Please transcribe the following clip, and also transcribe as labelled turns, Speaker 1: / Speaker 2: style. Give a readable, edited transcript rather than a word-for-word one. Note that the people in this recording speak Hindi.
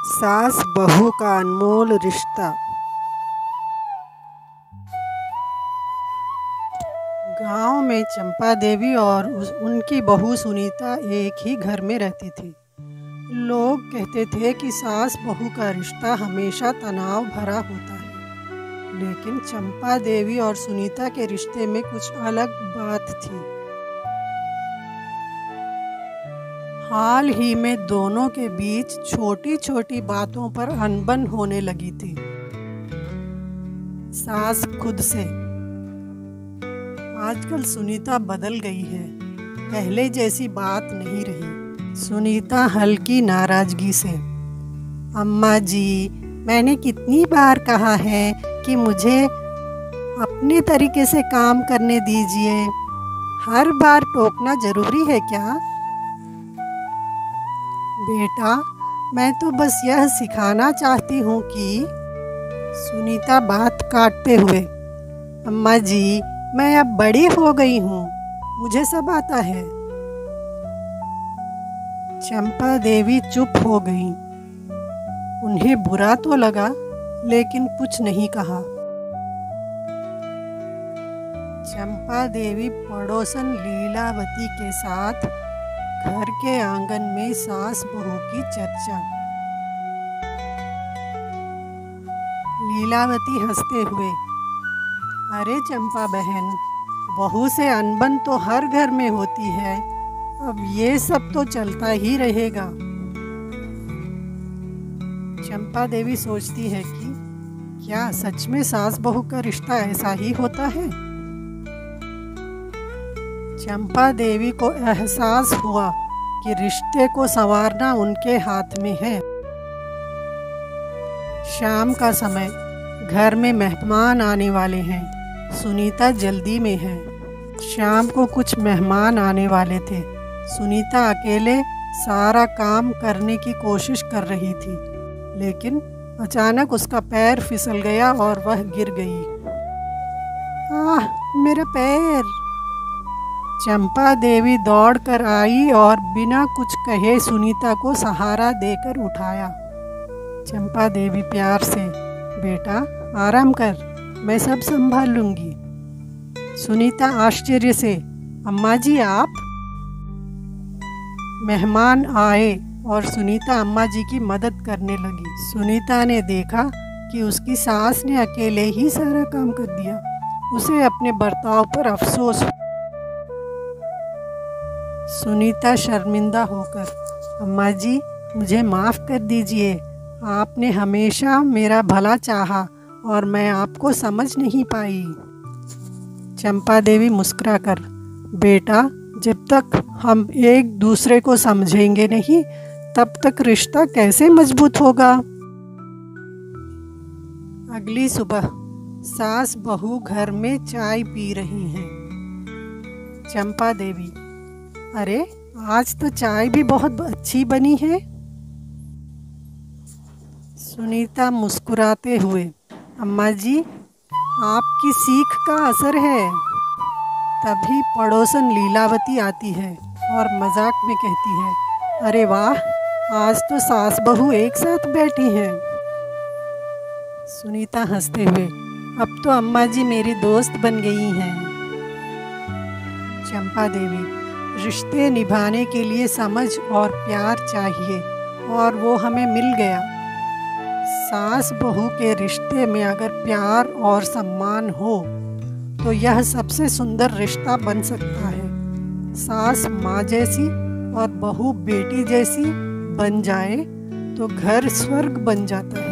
Speaker 1: सास बहू का अनमोल रिश्ता। गांव में चंपा देवी और उनकी बहू सुनीता एक ही घर में रहती थी। लोग कहते थे कि सास बहू का रिश्ता हमेशा तनाव भरा होता है, लेकिन चंपा देवी और सुनीता के रिश्ते में कुछ अलग बात थी। हाल ही में दोनों के बीच छोटी छोटी बातों पर अनबन होने लगी थी। सास खुद से, आजकल सुनीता बदल गई है, पहले जैसी बात नहीं रही। सुनीता हल्की नाराजगी से, अम्मा जी, मैंने कितनी बार कहा है कि मुझे अपने तरीके से काम करने दीजिए, हर बार टोकना जरूरी है क्या? बेटा, मैं तो बस यह सिखाना चाहती हूँ कि। सुनीता बात काटते हुए, अम्मा जी, मैं अब बड़ी हो गई हूँ, मुझे सब आता है। चंपा देवी चुप हो गईं। उन्हें बुरा तो लगा, लेकिन कुछ नहीं कहा। चंपा देवी पड़ोसन लीलावती के साथ घर के आंगन में सास बहू की चर्चा। लीलावती हंसते हुए, अरे चंपा बहन, बहू से अनबन तो हर घर में होती है, अब ये सब तो चलता ही रहेगा। चंपा देवी सोचती है कि क्या सच में सास बहू का रिश्ता ऐसा ही होता है? चंपा देवी को एहसास हुआ कि रिश्ते को संवारना उनके हाथ में है। शाम का समय, घर में मेहमान आने वाले हैं। सुनीता जल्दी में है। शाम को कुछ मेहमान आने वाले थे। सुनीता अकेले सारा काम करने की कोशिश कर रही थी, लेकिन अचानक उसका पैर फिसल गया और वह गिर गई। आह, मेरा पैर! चंपा देवी दौड़कर आई और बिना कुछ कहे सुनीता को सहारा देकर उठाया। चंपा देवी प्यार से, बेटा आराम कर, मैं सब संभाल लूंगी। सुनीता आश्चर्य से, अम्मा जी आप? मेहमान आए और सुनीता अम्मा जी की मदद करने लगी। सुनीता ने देखा कि उसकी सास ने अकेले ही सारा काम कर दिया। उसे अपने बर्ताव पर अफसोस। सुनीता शर्मिंदा होकर, अम्मा जी, मुझे माफ़ कर दीजिए, आपने हमेशा मेरा भला चाहा और मैं आपको समझ नहीं पाई। चंपा देवी मुस्कुराकर, बेटा, जब तक हम एक दूसरे को समझेंगे नहीं, तब तक रिश्ता कैसे मजबूत होगा? अगली सुबह सास बहू घर में चाय पी रही हैं। चंपा देवी, अरे आज तो चाय भी बहुत अच्छी बनी है। सुनीता मुस्कुराते हुए, अम्मा जी, आपकी सीख का असर है। तभी पड़ोसन लीलावती आती है और मजाक में कहती है, अरे वाह, आज तो सास बहू एक साथ बैठी हैं। सुनीता हंसते हुए, अब तो अम्मा जी मेरी दोस्त बन गई हैं। चंपा देवी, रिश्ते निभाने के लिए समझ और प्यार चाहिए, और वो हमें मिल गया। सास बहू के रिश्ते में अगर प्यार और सम्मान हो तो यह सबसे सुंदर रिश्ता बन सकता है। सास माँ जैसी और बहू बेटी जैसी बन जाए तो घर स्वर्ग बन जाता है।